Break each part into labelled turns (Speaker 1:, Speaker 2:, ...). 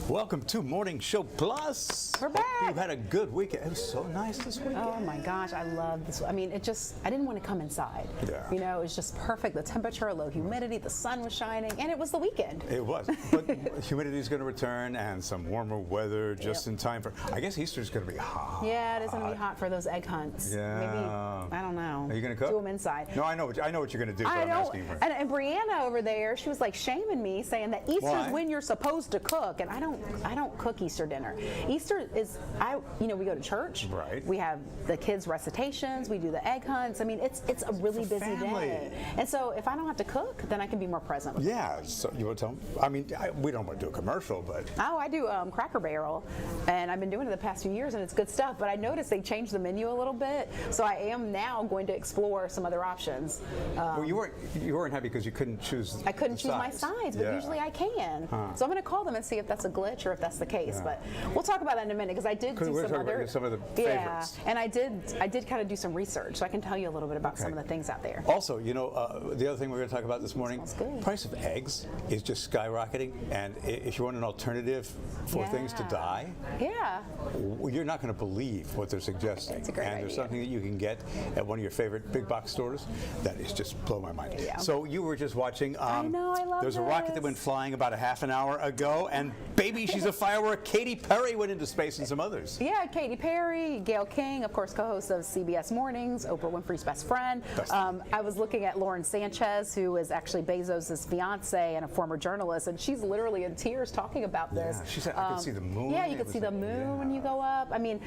Speaker 1: Welcome to Morning Show Plus.
Speaker 2: We're back.
Speaker 1: Hope you've had a good weekend. It was so nice this weekend.
Speaker 2: Oh my gosh, I love this. I mean, I didn't want to come inside.
Speaker 1: Yeah.
Speaker 2: You know, it was just perfect. The temperature, low humidity, the sun was shining, and it was the weekend.
Speaker 1: It was. But humidity is going to return and some warmer weather just in time for, I guess Easter's going to be hot.
Speaker 2: Yeah, it is going to be hot for those egg hunts.
Speaker 1: Yeah.
Speaker 2: Maybe, I don't know.
Speaker 1: Are you going to cook?
Speaker 2: Do them inside.
Speaker 1: No, I know what you're going to do, but I'm asking for.
Speaker 2: And Brianna over there, she was like shaming me, saying that Easter's when you're supposed to cook, and I don't cook Easter dinner. Easter is, we go to church.
Speaker 1: Right.
Speaker 2: We have the kids' recitations. We do the egg hunts. I mean, it's a really busy day. And so if I don't have to cook, then I can be more present.
Speaker 1: Yeah. So you want to tell them? I mean, we don't want to do a commercial, but.
Speaker 2: Oh, I do Cracker Barrel, and I've been doing it the past few years, and it's good stuff. But I noticed they changed the menu a little bit, so I am now going to explore some other options.
Speaker 1: Well, you weren't happy because you couldn't choose.
Speaker 2: I couldn't choose my sides, but usually I can. So I'm going to call them and see if that's a glitch or if that's the case. But we'll talk about that in a minute because I did do
Speaker 1: some of the favorites.
Speaker 2: And I did kind of do some research, so I can tell you a little bit about some of the things out there.
Speaker 1: Also, the other thing we're going to talk about this morning, price of eggs is just skyrocketing, and if you want an alternative for things to die, you're not going to believe what they're suggesting.
Speaker 2: It's a great idea.
Speaker 1: There's something that you can get at one of your favorite big box stores that is just blow my mind.
Speaker 2: Yeah.
Speaker 1: So you were just watching.
Speaker 2: I know, I love
Speaker 1: There's a rocket that went flying about a half an hour ago, and baby, she's a firework. Katy Perry went into space, and some others.
Speaker 2: Yeah, Katy Perry, Gayle King, of course, co-host of CBS Mornings, Oprah Winfrey's best friend. I was looking at Lauren Sanchez, who is actually Bezos' fiance and a former journalist, and she's literally in tears talking about this.
Speaker 1: Yeah, she said, I could see the moon.
Speaker 2: Yeah, you could see the moon when you go up. I mean,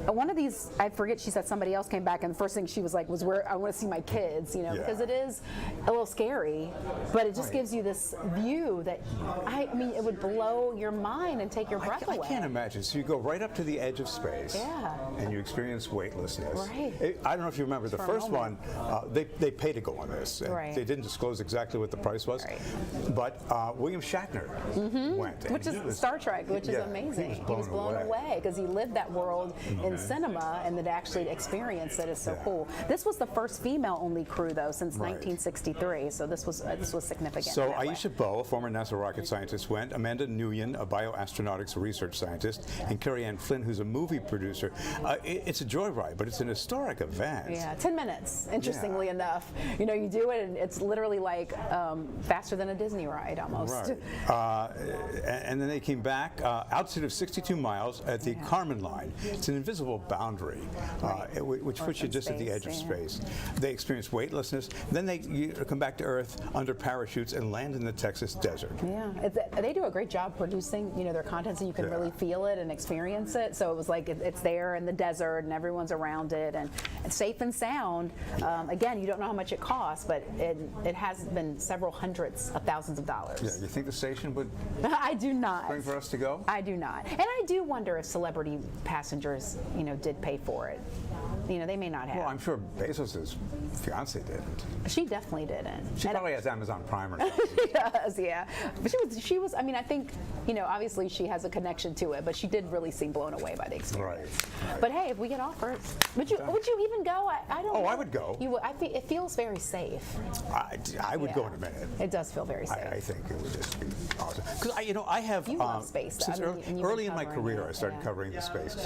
Speaker 2: one of these, I forget, she said somebody else came back, and the first thing she was like, was where I want to see my kids, because it is a little scary, but it just gives you this view that, I mean, it would blow your mind and take your breath away.
Speaker 1: I can't imagine. So you go right up to the edge of space, and you experience weightlessness.
Speaker 2: Right.
Speaker 1: I don't know if you remember the first one. They pay to go on this.
Speaker 2: Right.
Speaker 1: They didn't disclose exactly what the price was, but William Shatner went,
Speaker 2: which is Star Trek, which is amazing. He was blown away because he lived that world in cinema, and that actually experienced it is so cool. This was the first female-only crew though since 1963, so this was significant.
Speaker 1: So Aisha Bowe, a former NASA rocket scientist, went. Amanda Nguyen, a bioastronautics research scientist, and Carrie Ann Flynn, who's a movie producer. It's a joyride, but it's an historic event.
Speaker 2: Yeah, 10 minutes, interestingly enough. You do it, and it's literally like faster than a Disney ride almost.
Speaker 1: Right. And then they came back, altitude of 62 miles at the Kármán line. It's an invisible boundary, which puts you just at the edge of space. They experience weightlessness. Then they come back to Earth under parachutes and land in the Texas desert.
Speaker 2: Yeah, they do a great job producing, their content, so you can really feel it and experience it. So it was like it's there in the desert, and everyone's around it, and it's safe and sound. Again, you don't know how much it costs, but it has been several hundreds of thousands of dollars.
Speaker 1: Yeah, you think the station would?
Speaker 2: I do not.
Speaker 1: Spring for us to go?
Speaker 2: I do not, and I do wonder if celebrity passengers, did pay for it. They may not have.
Speaker 1: Well, I'm sure Bezos' fiance didn't.
Speaker 2: She definitely didn't.
Speaker 1: She probably has Amazon Prime or something.
Speaker 2: She does, yeah. But she was. I mean, I think, obviously she has a connection to it, but she did really seem blown away by the experience. Right. But hey, if we get offers, would you even go? I don't.
Speaker 1: Oh, I would go.
Speaker 2: You would. It feels very safe.
Speaker 1: I would go in a minute.
Speaker 2: It does feel very safe.
Speaker 1: I think it would just be awesome. Because I have.
Speaker 2: You love space.
Speaker 1: Since early in my career, I started covering the space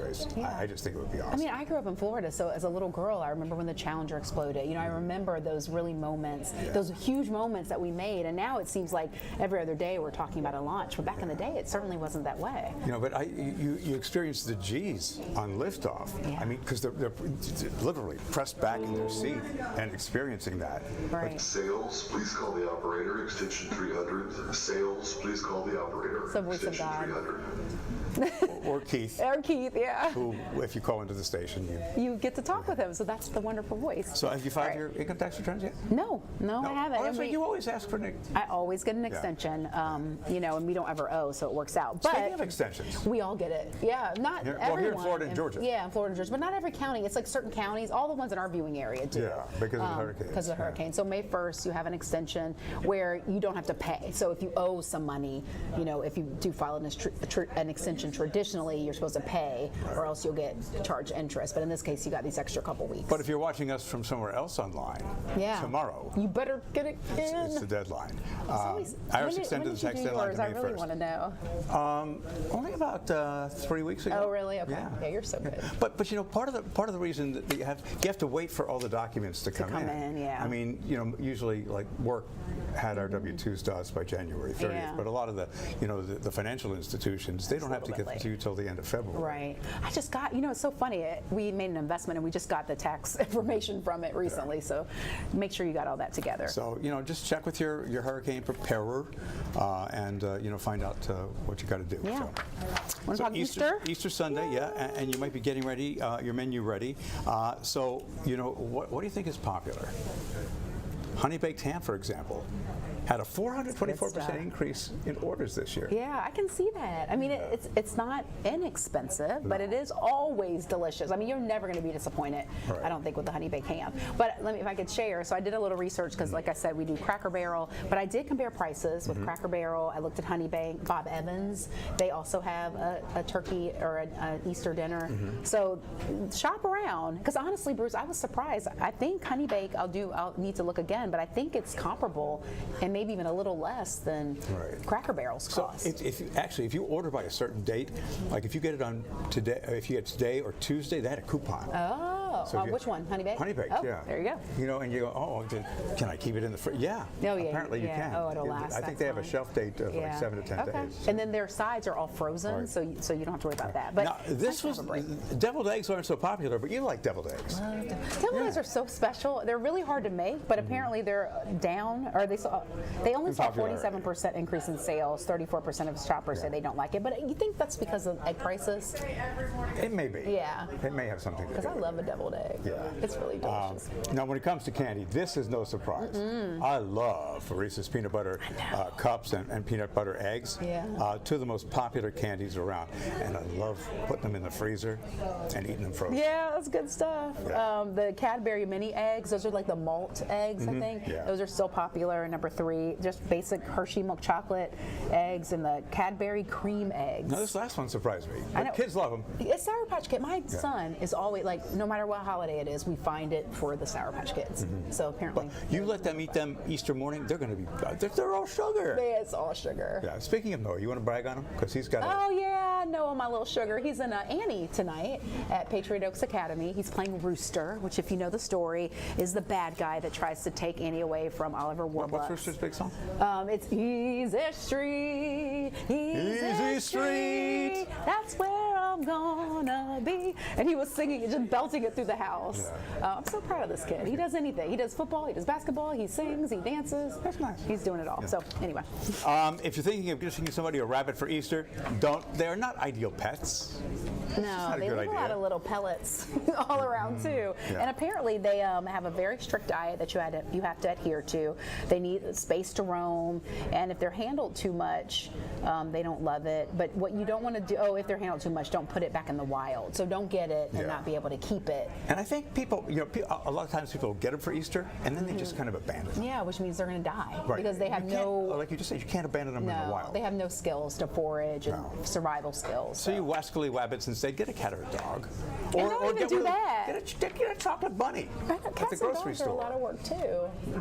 Speaker 1: race.
Speaker 2: Yeah.
Speaker 1: I just think it would be awesome.
Speaker 2: I mean, I grew up in Florida, so as a little girl, I remember when the Challenger exploded. I remember those really moments, those huge moments that we made, and now it seems like every other day we're talking about a launch. But back in the day, it certainly wasn't that way.
Speaker 1: But you experience the G's on liftoff.
Speaker 2: Yeah.
Speaker 1: I mean, because they're literally pressed back in their seat and experiencing that.
Speaker 2: Right.
Speaker 3: Sales, please call the operator, extension 300. Sales, please call the operator,
Speaker 2: Some voice of
Speaker 3: extension
Speaker 2: God.
Speaker 3: 300.
Speaker 1: Or Keith.
Speaker 2: Or Keith, yeah.
Speaker 1: Who, if you call into the station,
Speaker 2: you get to talk with him, so that's the wonderful voice.
Speaker 1: So have you filed your income tax returns yet?
Speaker 2: No, I haven't.
Speaker 1: Oh, that's right. You always ask for an
Speaker 2: I always get an extension, and we don't ever owe, so it works out. But
Speaker 1: speaking of extensions,
Speaker 2: we all get it. Yeah, not everyone.
Speaker 1: Well, here in Florida and Georgia.
Speaker 2: Yeah, in Florida and Georgia, but not every county. It's like certain counties, all the ones in our viewing area do.
Speaker 1: Yeah, because of the hurricane.
Speaker 2: Because of the hurricane. So May 1st, you have an extension where you don't have to pay. So if you owe some money, if you do file an extension extension, traditionally you're supposed to pay, or else you'll get charged interest. But in this case, you got these extra couple weeks.
Speaker 1: But if you're watching us from somewhere else online, tomorrow,
Speaker 2: you better get it in.
Speaker 1: It's the deadline. Ours extended the tax deadline to May 1st.
Speaker 2: I really want to know.
Speaker 1: Only about 3 weeks ago.
Speaker 2: Oh, really? Okay. Yeah, you're so good.
Speaker 1: But you know, part of the reason that you have to wait for all the documents to come in.
Speaker 2: Yeah.
Speaker 1: I mean, you know, usually like work had our W-2s to us by January 30th, but a lot of the, you know, the financial institutions, they don't have to get them to you till the end of February.
Speaker 2: Right. I just got, you know, it's so funny. We made an investment and we just got the tax information from it recently. So make sure you got all that together.
Speaker 1: So, you know, just check with your hurricane preparer and, you know, find out what you got to do.
Speaker 2: Yeah.
Speaker 1: So,
Speaker 2: Want to talk Easter?
Speaker 1: Easter Sunday, and you might be getting ready, your menu ready. So, you know, what do you think is popular? Honey baked ham, for example, had a 424% increase in orders this year.
Speaker 2: Yeah, I can see that. I mean, it's not inexpensive, but it is always delicious. I mean, you're never going to be disappointed, I don't think, with the honey baked ham. But if I could share, so I did a little research because, like I said, we do Cracker Barrel, but I did compare prices with Cracker Barrel. I looked at Honey Baked, Bob Evans. They also have a turkey or an Easter dinner. So shop around, because honestly, Bruce, I was surprised. I think Honey Baked, I'll need to look again, but I think it's comparable and maybe even a little less than Cracker Barrel's cost.
Speaker 1: So if you order by a certain date, like if you get it on today, if you get today or Tuesday, they had a coupon.
Speaker 2: Oh,
Speaker 1: so
Speaker 2: which one? Honey Baked?
Speaker 1: Honey Baked, yeah.
Speaker 2: There you go.
Speaker 1: You know, and you go, oh, can I keep it in the fridge? Yeah.
Speaker 2: Oh, yeah.
Speaker 1: Apparently you can.
Speaker 2: Oh, it'll last.
Speaker 1: I think they have a shelf date of like 7 to 10 days.
Speaker 2: And then their sides are all frozen, so you don't have to worry about that. But
Speaker 1: now, deviled eggs aren't so popular, but you like deviled eggs.
Speaker 2: Deviled eggs are so special. They're really hard to make, but apparently they're down, or they only saw 47% increase in sales. 34% of shoppers say they don't like it. But you think that's because of egg prices?
Speaker 1: It may be.
Speaker 2: Yeah.
Speaker 1: It may have something to do with it.
Speaker 2: Because I love a deviled egg.
Speaker 1: Yeah.
Speaker 2: It's really delicious.
Speaker 1: Now, when it comes to candy, this is no surprise. I love Reese's peanut butter cups and peanut butter eggs.
Speaker 2: Yeah.
Speaker 1: Two of the most popular candies around. And I love putting them in the freezer and eating them frozen.
Speaker 2: Yeah, that's good stuff.
Speaker 1: Yeah.
Speaker 2: The Cadbury mini eggs, those are like the malt eggs, I think.
Speaker 1: Yeah.
Speaker 2: Those are so popular. Number 3, just basic Hershey milk chocolate eggs and the Cadbury cream eggs.
Speaker 1: Now, this last one surprised me. But kids love them.
Speaker 2: It's Sour Patch Kid. My son is always like, no matter what holiday it is, we find it for the Sour Patch Kids. So apparently.
Speaker 1: But you let them eat them Easter morning, they're going to be, they're all sugar.
Speaker 2: It's all sugar.
Speaker 1: Yeah. Speaking of Noah, you want to brag on him? Because he's got
Speaker 2: Oh, yeah, Noah, my little sugar. He's in Annie tonight at Patriot Oaks Academy. He's playing Rooster, which, if you know the story, is the bad guy that tries to take Annie away from Oliver Warbucks.
Speaker 1: What's Rooster's big song?
Speaker 2: It's Easy Street, Easy Street, that's where I'm gonna be. And he was singing it, just belting it through the house. Yeah. I'm so proud of this kid. He does anything. He does football, he does basketball, he sings, he dances.
Speaker 1: That's nice.
Speaker 2: He's doing it all. Yeah. So anyway.
Speaker 1: If you're thinking of gifting somebody a rabbit for Easter, they're not ideal pets.
Speaker 2: No, they leave a lot of little pellets all around too. Yeah. And apparently they have a very strict diet that you have to adhere to. They need space to roam, and if they're handled too much, they don't love it. But what you don't want to do, if they're handled too much, don't put it back in the wild. So don't get it and not be able to keep it.
Speaker 1: And I think people, a lot of times people get them for Easter, and then they just kind of abandon them.
Speaker 2: Yeah, which means they're going to die.
Speaker 1: Right.
Speaker 2: Because they have
Speaker 1: like you just said, you can't abandon them in the wild.
Speaker 2: They have no skills to forage and survival skills.
Speaker 1: So you wascally wabbits instead, get a cat or a dog.
Speaker 2: Or
Speaker 1: get
Speaker 2: do that.
Speaker 1: Get a chocolate bunny at the grocery store.
Speaker 2: Are a lot of work too.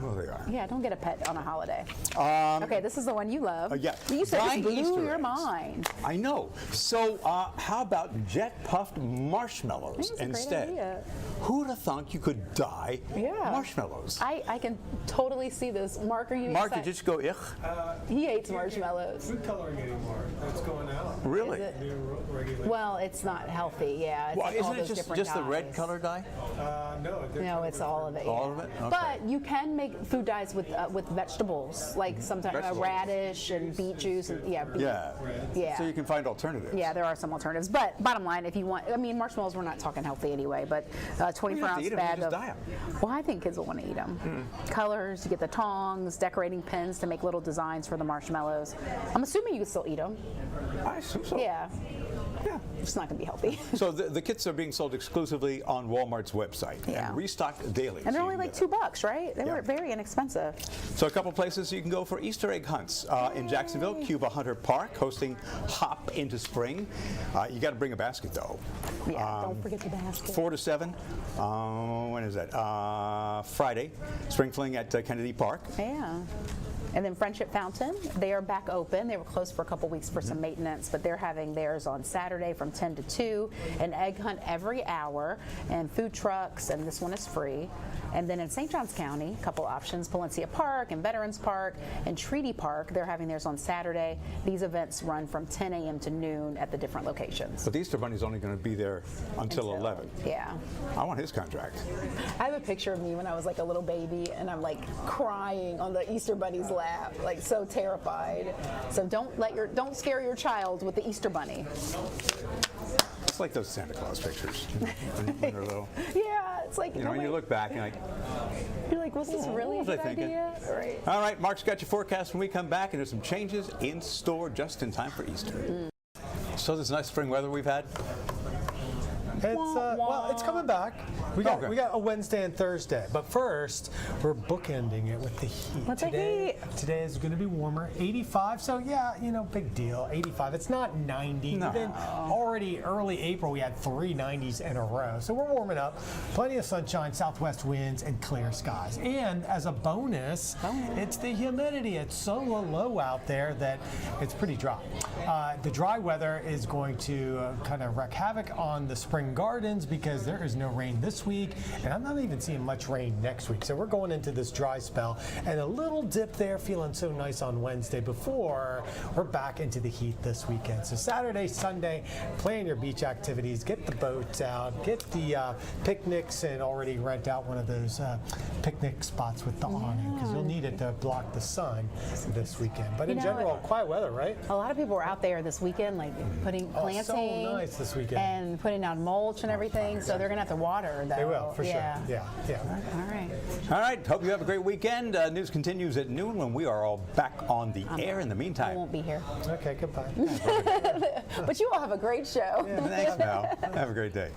Speaker 1: Well, they are.
Speaker 2: Yeah, don't get a pet on a holiday. Okay, this is the one you love.
Speaker 1: Yeah.
Speaker 2: You said
Speaker 1: Buying
Speaker 2: this blew
Speaker 1: Easter
Speaker 2: your
Speaker 1: eggs.
Speaker 2: mind.
Speaker 1: I know. So how about jet puffed marshmallows instead?
Speaker 2: Idea.
Speaker 1: Who'd have thought you could dye marshmallows?
Speaker 2: I can totally see this. Mark, are you
Speaker 1: Mark,
Speaker 2: excited?
Speaker 1: did you just go, ugh?
Speaker 2: He hates marshmallows.
Speaker 4: Food coloring anymore. That's going out.
Speaker 1: Really?
Speaker 2: Well, it's not healthy, yeah. It's
Speaker 1: Well,
Speaker 2: like
Speaker 1: isn't
Speaker 2: all
Speaker 1: it
Speaker 2: those
Speaker 1: just
Speaker 2: different
Speaker 1: the red
Speaker 2: dyes.
Speaker 1: color dye?
Speaker 2: No, it's all of it.
Speaker 1: All of it? Okay.
Speaker 2: But you can make food dyes with vegetables, like sometimes radish and beet juice. And,
Speaker 1: yeah. So you can find alternatives.
Speaker 2: Yeah, there are some alternatives. But bottom line, if you want, I mean, marshmallows, we're not talking healthy anyway, but 24-ounce bag of. Well, I think kids will want to eat them. Colors, you get the tongs, decorating pins to make little designs for the marshmallows. I'm assuming you can still eat them.
Speaker 1: I assume so.
Speaker 2: Yeah. It's not going to be healthy.
Speaker 1: So the kits are being sold exclusively on Walmart's website and restocked daily.
Speaker 2: And they're
Speaker 1: so
Speaker 2: only like $2, right? They were very inexpensive.
Speaker 1: So a couple places you can go for Easter egg hunts. In Jacksonville, Cuba Hunter Park hosting Hop into Spring. You got to bring a basket though.
Speaker 2: Yeah, don't forget the basket.
Speaker 1: 4 to 7. When is that? Friday. Spring Fling at Kennedy Park.
Speaker 2: Yeah. And then Friendship Fountain, they are back open. They were closed for a couple weeks for some maintenance, but they're having theirs on Saturday from 10 to 2, an egg hunt every hour, and food trucks, and this one is free. And then in St. Johns County, a couple options, Palencia Park and Veterans Park and Treaty Park, they're having theirs on Saturday. These events run from 10 a.m. to noon at the different locations.
Speaker 1: But the Easter Bunny's only going to be there until 11.
Speaker 2: Yeah.
Speaker 1: I want his contract.
Speaker 2: I have a picture of me when I was like a little baby, and I'm like crying on the Easter Bunny's lap, like so terrified. So don't scare your child with the Easter Bunny.
Speaker 1: It's like those Santa Claus pictures when they're little.
Speaker 2: Yeah, it's like
Speaker 1: When you look back,
Speaker 2: you're like, was this really a
Speaker 1: what was I
Speaker 2: good
Speaker 1: thinking?
Speaker 2: idea? Right.
Speaker 1: All right, Mark's got your forecast when we come back, and there's some changes in store just in time for Easter. So this nice spring weather we've had.
Speaker 4: It's coming back. We got a Wednesday and Thursday, but first we're bookending it with the heat.
Speaker 2: What's the heat?
Speaker 4: Today is going to be warmer, 85. So yeah, big deal, 85. It's not 90.
Speaker 1: No.
Speaker 4: Then already early April we had 3 90s in a row. So we're warming up. Plenty of sunshine, southwest winds, and clear skies. And as a bonus, it's the humidity. It's so low out there that it's pretty dry. The dry weather is going to kind of wreak havoc on the spring gardens because there is no rain this week, and I'm not even seeing much rain next week. So we're going into this dry spell, and a little dip there, feeling so nice on Wednesday before we're back into the heat this weekend. So Saturday, Sunday, plan your beach activities, get the boats out, get the picnics, and already rent out one of those picnic spots with the awning because you'll need it to block the sun this weekend. But in general, quiet weather, right?
Speaker 2: A lot of people were out there this weekend, like planting,
Speaker 4: so nice this weekend.
Speaker 2: and putting out mulch and everything. So they're gonna have to water though.
Speaker 4: They will, for sure. Yeah.
Speaker 2: All right.
Speaker 1: All right, hope you have a great weekend. News continues at noon when we are all back on the air. In the
Speaker 2: I
Speaker 1: meantime,
Speaker 2: won't be here.
Speaker 4: Okay, goodbye.
Speaker 2: But you all have a great show.
Speaker 1: thanks, Mel. Have a great day.